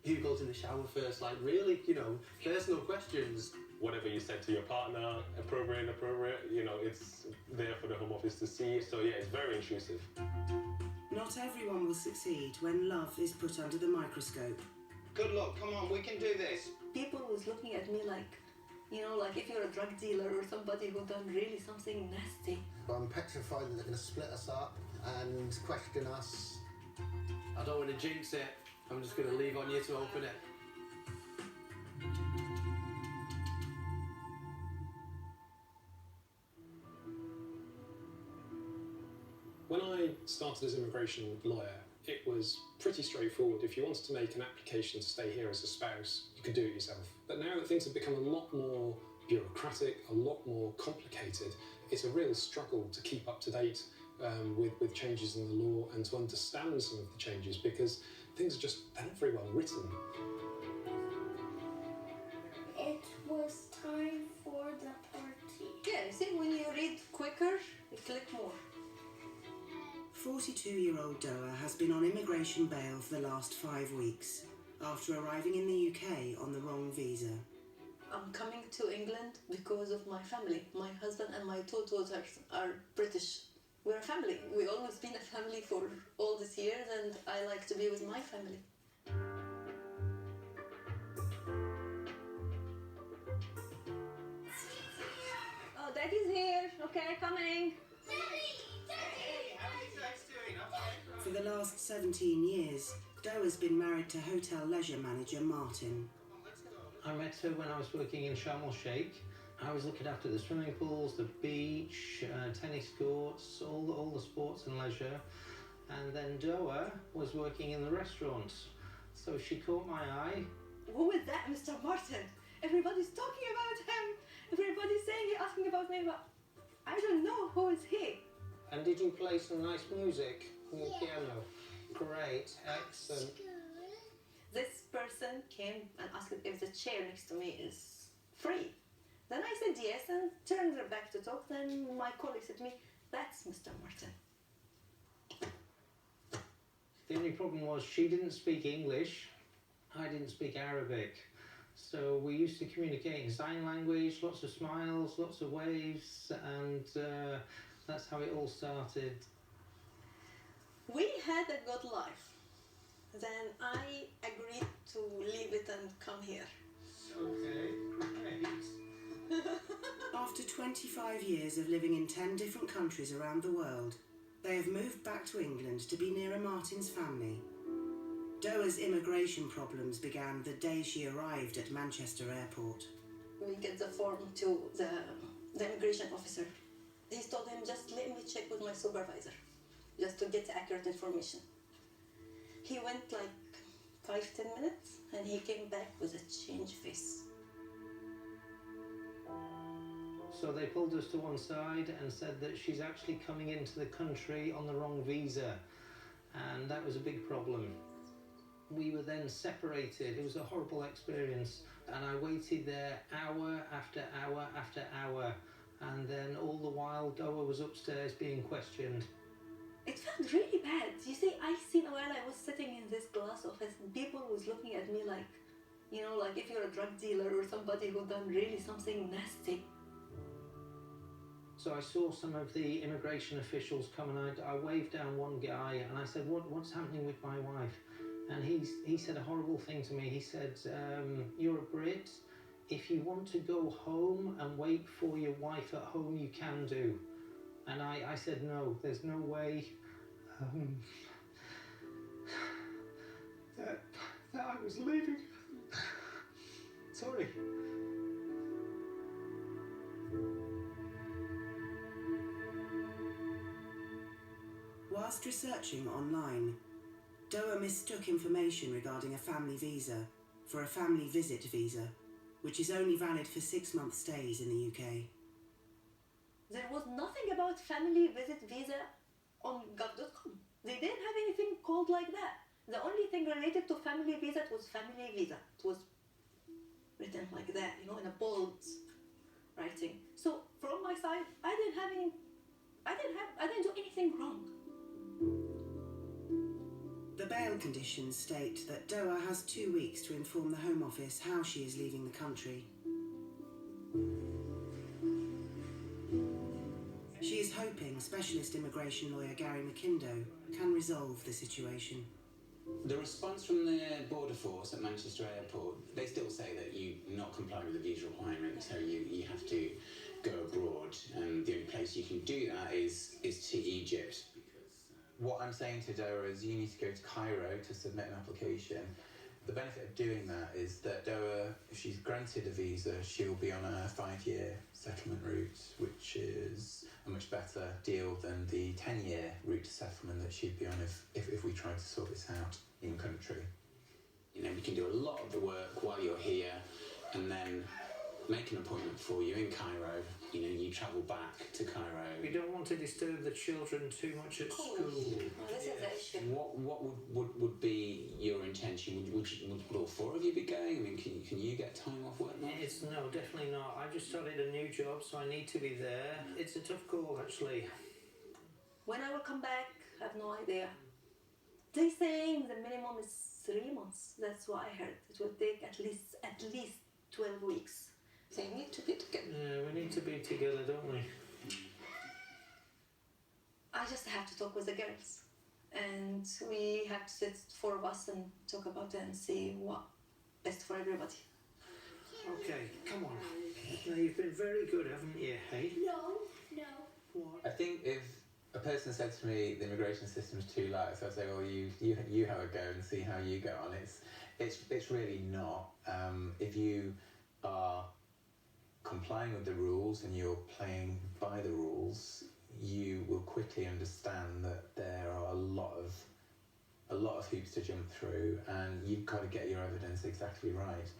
who goes in the shower first, like really, you know, personal questions. Whatever you said to your partner, appropriate, you know, it's there for the Home Office to see. So yeah, it's very intrusive. Not everyone will succeed when love is put under the microscope. Good luck, come on, we can do this. People was looking at me like, you know, like if you're a drug dealer or somebody who done really something nasty. I'm petrified that they're going to split us up and question us. I don't want to jinx it. I'm just going to leave on you to open it. When I started as immigration lawyer, it was pretty straightforward. If you wanted to make an application to stay here as a spouse, you could do it yourself. But now that things have become a lot more bureaucratic, a lot more complicated, it's a real struggle to keep up to date with changes in the law and to understand some of the changes, because things are just not very well written. It was time for the party. Yeah, see, when you read quicker, you click more. 42-year-old Doa has been on immigration bail for the last 5 weeks after arriving in the UK on the wrong visa. I'm coming to England because of my family. My husband and my two daughters are British. We're a family. We've always been a family for all these years, and I like to be with my family. Oh, Daddy's here. Okay, coming. For the last 17 years, Doa's been married to hotel leisure manager Martin. I met her when I was working in Sharm el-Sheikh. I was looking after the swimming pools, the beach, tennis courts, all the sports and leisure. And then Doa was working in the restaurants. So she caught my eye. Who is that, Mr. Martin? Everybody's talking about him. Everybody's saying, asking about me, but I don't know who is he. And did you play some nice music on the piano? Great, excellent. This person came and asked if the chair next to me is free. Then I said yes and turned her back to talk. Then my colleague said to me, that's Mr. Martin. The only problem was she didn't speak English, I didn't speak Arabic. So we used to communicate in sign language, lots of smiles, lots of waves, and that's how it all started. We had a good life. Then I agreed to leave it and come here. Okay, great. After 25 years of living in 10 different countries around the world, they have moved back to England to be nearer Martin's family. Doa's immigration problems began the day she arrived at Manchester Airport. We get the form to the immigration officer. He told him, just let me check with my supervisor, just to get accurate information. He went like 5-10 minutes and he came back with a changed face. So they pulled us to one side and said that she's actually coming into the country on the wrong visa, and that was a big problem. We were then separated. It was a horrible experience, and I waited there hour after hour after hour, and then all the while Doa was upstairs being questioned. It felt really bad. You see, I seen while I was sitting in this glass office, people was looking at me like, you know, like if you're a drug dealer or somebody who done really something nasty. So I saw some of the immigration officials come, and I waved down one guy and I said, what's happening with my wife? And he said a horrible thing to me. He said, you're a Brit. If you want to go home and wait for your wife at home, you can do. And I said, no, there's no way that I was leaving. Sorry. Whilst researching online, Doa mistook information regarding a family visa for a family visit visa, which is only valid for 6-month stays in the UK. There was nothing about family visit visa on gov.com. They didn't have anything called like that. The only thing related to family visa was family visa. It was written like that, you know, in a bold writing. So from my side, I didn't do anything wrong. The bail conditions state that DOAA has 2 weeks to inform the Home Office how she is leaving the country. She is hoping specialist immigration lawyer Gary McIndoe can resolve the situation. The response from the border force at Manchester Airport, they still say that you not comply with the visa requirement, so you have to go abroad, and the only place you can do that is to Egypt. What I'm saying to DOAA is you need to go to Cairo to submit an application. The benefit of doing that is that DOAA, if she's granted a visa, she'll be on a 5-year settlement route, which is a much better deal than the 10-year route to settlement that she'd be on if we tried to sort this out in country. You know, we can do a lot of the work while you're here, and then make an appointment for you in Cairo. You know, you travel back to Cairo. We don't want to disturb the children too much at school. This is the issue. What would be your intention? Would all 4 of you be going? I mean, can you get time off work now? No, definitely not. I just started a new job, so I need to be there. It's a tough call, actually. When I will come back, I have no idea. They're saying the minimum is 3 months. That's what I heard. It will take at least 12 weeks. They need to be together. Yeah, we need to be together, don't we? I just have to talk with the girls. And we have to sit 4 of us and talk about it and see what best for everybody. Okay, come on. Now, you've been very good, haven't you, hey? No. What? I think if a person said to me the immigration system's too lax, I'd say, well, you have a go and see how you go on. It's really not. If you are complying with the rules and you're playing by the rules, you will quickly understand that there are a lot of hoops to jump through, and you've got to get your evidence exactly right.